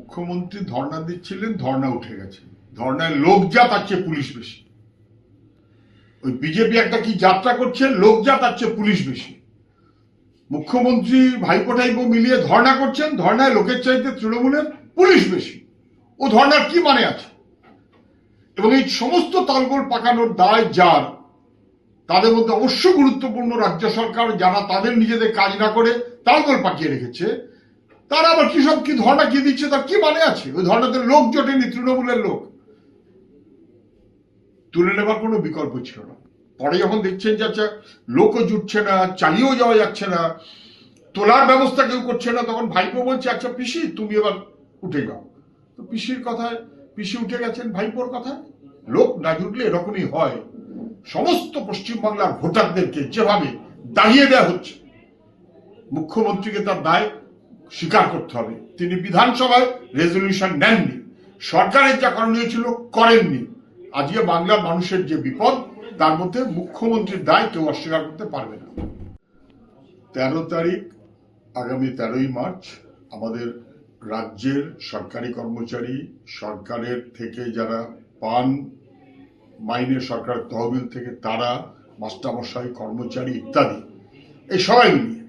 মুখ্যমন্ত্রী ধর্ণা দিচ্ছিলেন, ধর্ণা উঠে গেছে। ধর্ণায় লোক যা তার চেয়ে পুলিশ বেশি। ওই বিজেপি একটা কি যাত্রা করছে, লোক যা তার চেয়ে পুলিশ বেশি। মুখ্যমন্ত্রী ভাইপো টাইপো মিলিয়ে ধর্ণা করছেন, ধর্ণায় লোকের চাইতে তৃণমূলের পুলিশ বেশি। ও ধর্ণার কি মানে আছে? এবং এই সমস্ত তালগোল পাকানোর দায় যার, তাদের মধ্যে অবশ্য গুরুত্বপূর্ণ রাজ্য সরকার, যারা তাদের নিজেদের কাজ না করে তালগোল পাকিয়ে রেখেছে, তারা আবার কি সব কি ধর্ণা কি দিচ্ছে, তার কি মানে আছে? ওই ধর্ণাতে লোক জোটেনি, তৃণমূলের লোক তুলে নেবার কোনো বিকল্প ছিল না। পরে যখন দেখছেন যে আচ্ছা লোকও জুটছে না, চালিয়েও যাওয়া যাচ্ছে না, তোলার ব্যবস্থা কেউ করছে না, তখন ভাইপো বলছে আচ্ছা পিসি তুমি এবার উঠে যাও। তো পিসির কথায় পিসি উঠে গেছেন ভাইপোর কথায়। লোক না জুটলে এরকমই হয়। সমস্ত পশ্চিমবাংলার ভোটারদেরকে যেভাবে দাঁড়িয়ে দেওয়া হচ্ছে, মুখ্যমন্ত্রীকে তার দায় স্বীকার করতে হবে। তিনি বিধানসভায় রেজলিউশন নেননি, সরকারের যা করণীয় ছিল করেননি। আজকে বাংলার মানুষের যে বিপদ, তার মধ্যে মুখ্যমন্ত্রীর দায় কেউ অস্বীকার করতে পারবে না। 13 তারিখ আগামী 13ই মার্চ আমাদের রাজ্যের সরকারি কর্মচারী, সরকারের থেকে যারা পান মাইনে, সরকারের তহবিল থেকে তারা, মাস্টারমশাই, কর্মচারী ইত্যাদি, এই সবাই মিলিয়ে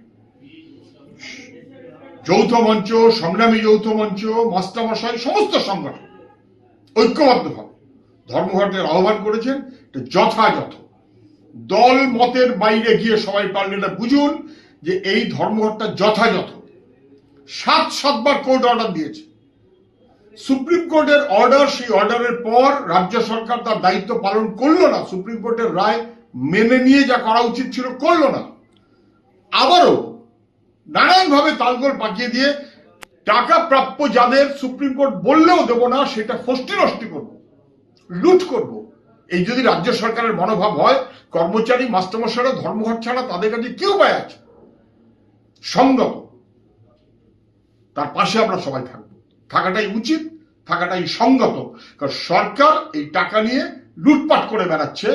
যৌথ মঞ্চ, সংগ্রামী যৌথ মঞ্চ, মাস্টারমশাই, সমস্ত সংগঠন ঐক্যবদ্ধভাবে ধর্মঘটের আহ্বান করেছেন। যথাযথ দল মতের বাইরে গিয়ে সবাই পারলে না বুঝুন যে এই ধর্মঘটটা যথাযথ। 7বার কোর্ট অর্ডার দিয়েছে, সুপ্রিম কোর্টের অর্ডার, সেই অর্ডারের পর রাজ্য সরকার তার দায়িত্ব পালন করলো না, সুপ্রিম কোর্টের রায় মেনে নিয়ে যা করা উচিত ছিল করলো না। আবারও নানানভাবে তালগোল পাকিয়ে দিয়ে টাকা প্রাপ্য যাদের সুপ্রিম কোর্ট বললেও দেবো না, সেটা ফষ্টি নষ্টি করবো, লুট করব। এই যদি রাজ্য সরকারের মনোভাব হয়, কর্মচারী মাস্টারমশাইরা ধর্মঘট ছাড়া তাদের কাছে কি উপায় আছে? সঙ্গত, তার পাশে আমরা সবাই থাকবো, থাকাটাই উচিত, থাকাটাই সঙ্গত। কারণ সরকার এই টাকা নিয়ে লুটপাট করে বেড়াচ্ছে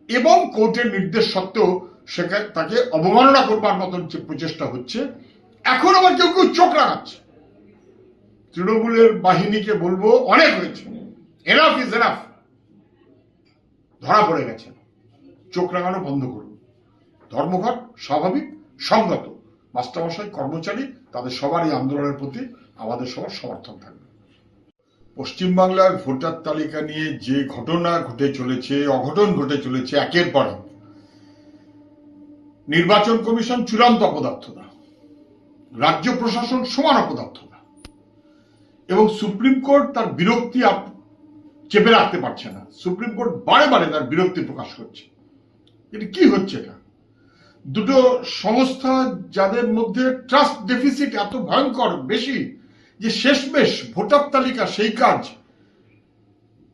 এবং কোর্টের নির্দেশ সত্ত্বেও সেখানে তাকে অবমাননা করবার মতন যে প্রচেষ্টা হচ্ছে। এখন আবার কেউ কেউ চোখ রাখাচ্ছে। তৃণমূলের বাহিনীকে বলবো অনেক হয়েছে, এনাফ ইজ এনাফ। ধরা পড়ে গেছে, চোখ রাঙানো বন্ধ করুন। ধর্মঘট স্বাভাবিক, সঙ্গত। মাস্টারমশাই, কর্মচারী, তাদের সবার এই আন্দোলনের প্রতি আমাদের সবার সমর্থন থাকবে। পশ্চিমবাংলার ভোটার তালিকা নিয়ে যে ঘটনা ঘটে চলেছে, অঘটন ঘটে চলেছে একের পর এক, নির্বাচন কমিশন চূড়ান্ত অপদার্থতা, রাজ্য প্রশাসন সমান অপদার্থতা, এবং সুপ্রিম কোর্ট তার বিরক্তি চেপে রাখতে পারছে না। সুপ্রিম কোর্ট বারে বারে তার বিরক্তি প্রকাশ করছে। এটা কি হচ্ছে? এটা দুটো সংস্থা যাদের মধ্যে ট্রাস্ট ডেফিসিট এত ভয়ঙ্কর বেশি যে শেষমেশ ভোটার তালিকা সেই কাজ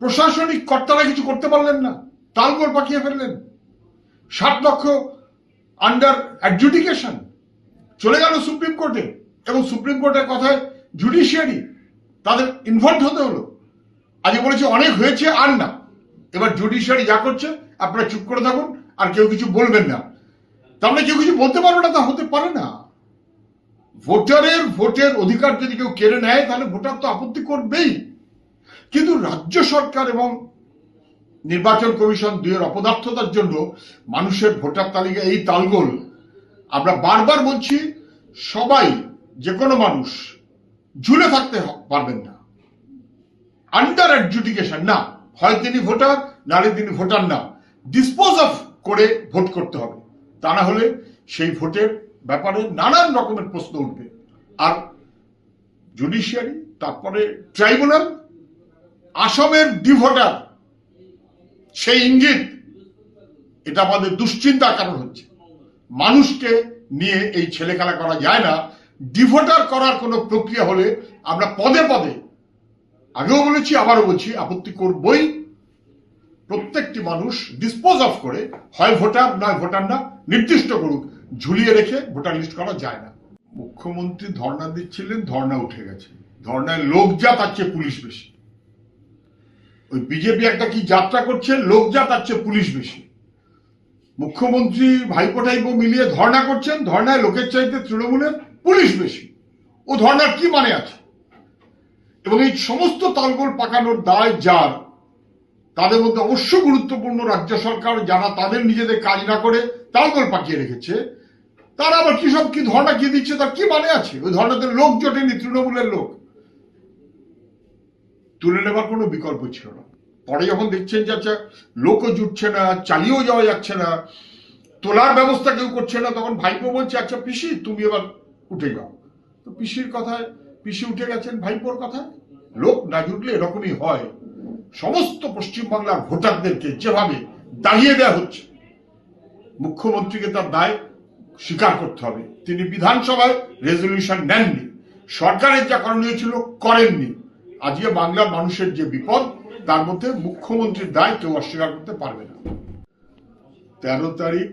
প্রশাসনিক কর্তারা কিছু করতে পারলেন না, তালগোল পাকিয়ে ফেললেন। 7 লক্ষ আন্ডার অ্যাডজুডিকেশন চলে গেল সুপ্রিম কোর্টে, এবং সুপ্রিম কোর্টের কথায় জুডিশিয়ারি তাদের ইনভলভ হতে হলো। আজ বলেছে অনেক হয়েছে আর না, এবার জুডিশিয়ারি যা করছে আপনারা চুপ করে থাকুন, আর কেউ কিছু বলবেন না। তাহলে কেউ কিছু বলতে পারবে না, তা হতে পারে না। ভোটের অধিকার যদি কেউ কেড়ে নেয়, তাহলে ভোটার তো আপত্তি করবেই। কিন্তু রাজ্য সরকার এবং নির্বাচন কমিশন দুয়ের অপদার্থতার জন্য মানুষের ভোটার তালিকা এই তালগোল। আমরা বারবার বলছি, সবাই, যে কোনো মানুষ ঝুলে থাকতে পারবেন না। আন্ডার অ্যাডজুডিকেশন না, হয় তিনি ভোটার, নাহলে তিনি ভোটার না। ডিসপোজ অফ করে ভোট করতে হবে, তা না হলে সেই ভোটের ব্যাপারে নানান রকমের প্রশ্ন উঠবে। আর জুডিশিয়ারি, তারপরে ট্রাইব্যুনাল, আসামের ডিভোটার, সেই ইঙ্গিত, এটা আমাদের দুশ্চিন্তার কারণ হচ্ছে। মানুষকে নিয়ে এই ছেলে খেলা করা যায় না। ডিভোটার করার কোনো প্রক্রিয়া হলে আমরা পদে পদে, আগেও বলেছি আবারও বলছি, আপত্তি করবই। প্রত্যেকটি মানুষ ডিসপোজ অফ করে, হয় ভোটার নয় ভোটার না, নির্দিষ্ট করুক। ঝুলিয়ে রেখে ভোটার লিস্ট করা যায় না। মুখ্যমন্ত্রী ধর্ণা দিচ্ছিলেন, ধর্ণা উঠে গেছে। ধর্ণায় লোক যা তার চেয়ে পুলিশ বেশি। ওই বিজেপি একটা কি যাত্রা করছে, লোক যা তার চেয়ে পুলিশ বেশি। মুখ্যমন্ত্রী ভাইপো টাইপো মিলিয়ে ধর্ণা করছেন, ধর্ণায় লোকের চাইতে তৃণমূলের পুলিশ বেশি। ও ধর্ণার কি মানে আছে? এবং এবং এই সমস্ত তালগোল পাকানোর দায় যার, তাদের মধ্যে অবশ্য গুরুত্বপূর্ণ রাজ্য সরকার, যারা তাদের নিজেদের কাজ না করে তালগোল পাকিয়ে রেখেছে, তারা আবার কি ধর্ণা কি দিচ্ছে তার কি মানে আছে? ওই ধর্ণাতে লোক জোটেনি, তৃণমূলের লোক, তুলে নেবার কোনো বিকল্প ছিল না। পরে যখন দেখছেন যে আচ্ছা লোকও জুটছে না, চালিয়েও যাওয়া যাচ্ছে না, তোলার ব্যবস্থা কেউ করছে না, তখন ভাইপো বলছে আচ্ছা পিসি তুমি এবার উঠে যাও। তো পিসির কথায় পিসি উঠে গেছেন ভাইপোর কথায়। লোক না জুটলে এরকমই হয়। সমস্ত পশ্চিমবাংলার ভোটারদেরকে যেভাবে দাঁড়িয়ে দেওয়া হচ্ছে, মুখ্যমন্ত্রীকে তার দায় স্বীকার করতে হবে। তিনি বিধানসভায় রেজলিউশন নেননি, সরকারের যা করণীয় ছিল করেননি। আজকে বাংলার মানুষের যে বিপদ, তার মধ্যে মুখ্যমন্ত্রীর দায় কেউ অস্বীকার করতে পারবে না। 13 তারিখ,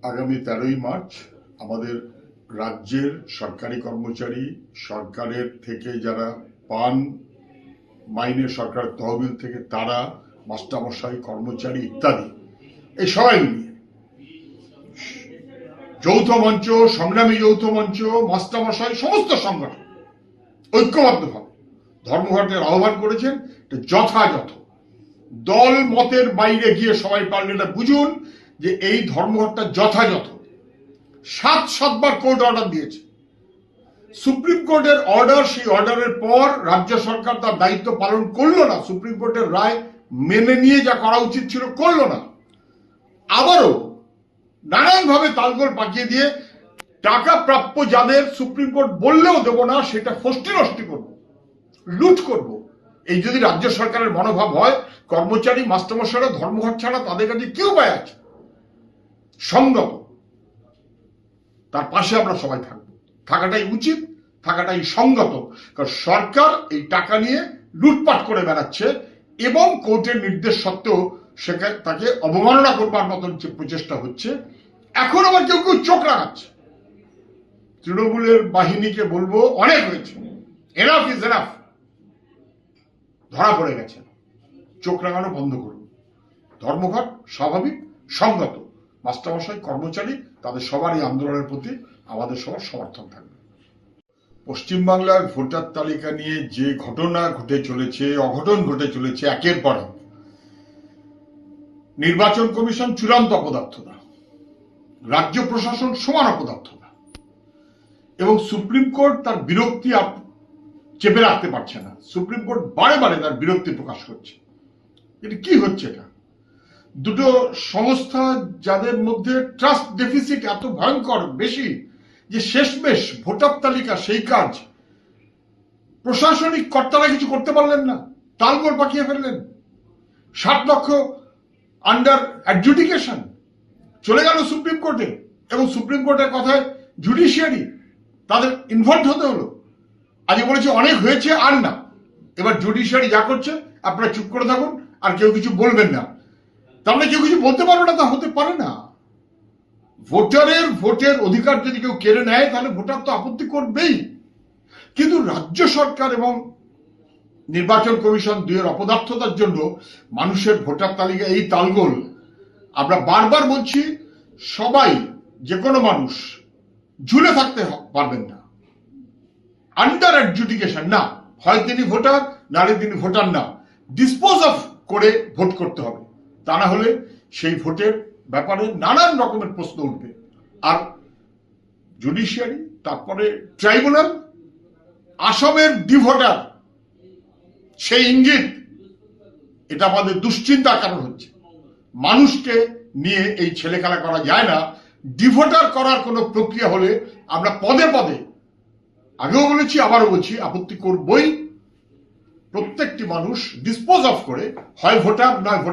আগামী 13ই মার্চ আমাদের রাজ্যের সরকারি কর্মচারী, সরকারের থেকে যারা পান মাইনে, সরকার তহবিল থেকে তারা, মাস্টারমশাই, কর্মচারী ইত্যাদি, এই সবাই নিয়ে যৌথ মঞ্চ, সংগ্রামী যৌথ মঞ্চ, মাস্টারমশাই, সমস্ত সংগঠন ঐক্যবদ্ধভাবে ধর্মঘটের আহ্বান করেছেন। যথাযথ দল মতের বাইরে গিয়ে সবাই পারলে এটা বুঝুন যে এই ধর্মঘটটা যথাযথ। 7বার কোর্ট অর্ডার দিয়েছে, সুপ্রিম কোর্টের অর্ডার, সেই অর্ডারের পর রাজ্য সরকার তার দায়িত্ব পালন করলো না, সুপ্রিম কোর্টের রায় মেনে নিয়ে যা করা উচিত ছিল করলো না। আবারও নানানভাবে তালগোল পাকিয়ে দিয়ে টাকা প্রাপ্য যাদের সুপ্রিম কোর্ট বললেও দেব না, সেটা ফষ্টি নষ্টি করবো, লুট করব। এই যদি রাজ্য সরকারের মনোভাব হয়, কর্মচারী মাস্টারমশাইরা ধর্মঘট ছাড়া তাদের কাছে কি উপায় আছে? সংগত, তার পাশে আমরা সবাই থাকবো, থাকাটাই উচিত, থাকাটাই সঙ্গত। কারণ সরকার এই টাকা নিয়ে লুটপাট করে বেড়াচ্ছে এবং কোর্টের নির্দেশ সত্ত্বেও সেখানে তাকে অবমাননা করবার মতন যে প্রচেষ্টা হচ্ছে। এখন আবার কেউ কেউ চোখ রাখাচ্ছে। তৃণমূলের বাহিনীকে বলবো অনেক হয়েছে, এনাফ ইজ এনাফ, ধরা পড়ে গেছে, চোখ রাঙানো বন্ধ করুন। ধর্মঘট স্বাভাবিক, সঙ্গত, মাস্টারমশাই, কর্মচারী, তাদের সবারই আন্দোলনের প্রতি আমাদের সবার সমর্থন থাকবে। পশ্চিমবাংলার ভোটার তালিকা নিয়ে যে ঘটনা ঘটে চলেছে, অঘটন ঘটে চলেছে একের পর এক, নির্বাচন কমিশন চূড়ান্ত অপদার্থতা, রাজ্য প্রশাসন সমান অপদার্থতা, এবং সুপ্রিম কোর্ট তার বিরক্তি চেপে রাখতে পারছে না। সুপ্রিম কোর্ট বারে বারে তার বিরক্তি প্রকাশ করছে। এটা কি হচ্ছে? এটা দুটো সংস্থা যাদের মধ্যে ট্রাস্ট ডেফিসিট এত ভয়ঙ্কর বেশি যে শেষমেশ ভোটার তালিকা সেই কাজ প্রশাসনিক কর্তারা কিছু করতে পারলেন না, তালগোল পাকিয়ে ফেললেন। 7 লক্ষ আন্ডার অ্যাডজুডিকেশন চলে গেল সুপ্রিম কোর্টে, এবং সুপ্রিম কোর্টের কথায় জুডিশিয়ারি তাদের ইনভলভ হতে হলো। আজকে বলেছে অনেক হয়েছে আর না, এবার জুডিশিয়ারি যা করছে আপনারা চুপ করে থাকুন, আর কেউ কিছু বলবেন না। তাহলে কেউ কিছু বলতে পারবে না, তা হতে পারে না। ভোটের অধিকার যদি কেউ কেড়ে নেয় তাহলে ভোটার তো আপত্তি করবেই। কিন্তু রাজ্য সরকার এবং নির্বাচন কমিশন দুয়ের অপদার্থতার জন্য মানুষের ভোটার তালিকা এই তালগোল। আমরা বারবার বলছি, সবাই, যে কোনো মানুষ ঝুলে থাকতে পারবেন না, আন্ডার অ্যাডজুডিকেশন না, হয় তিনি ভোটার, নাহলে তিনি ভোটার না, ডিসপোজ অফ করে ভোট করতে হবে। তা না হলে সেই ভোটের ব্যাপারে নানান রকমের প্রশ্ন উঠবে। আর জুডিশিয়ারি, তারপরে ট্রাইব্যুনাল, আসামের ডিভোটার সেই ইঙ্গিত, এটা আমাদের দুশ্চিন্তার কারণ হচ্ছে। মানুষকে নিয়ে এই ছেলেখেলা করা যায় না। ডিভোটার করার কোনো প্রক্রিয়া হলে আমরা পদে পদে, আগেও বলেছি আবারও বলছি, আপত্তি করবই। প্রত্যেকটি মানুষ ডিসপোজ অফ করে হয় ভোটার নয় ভোটার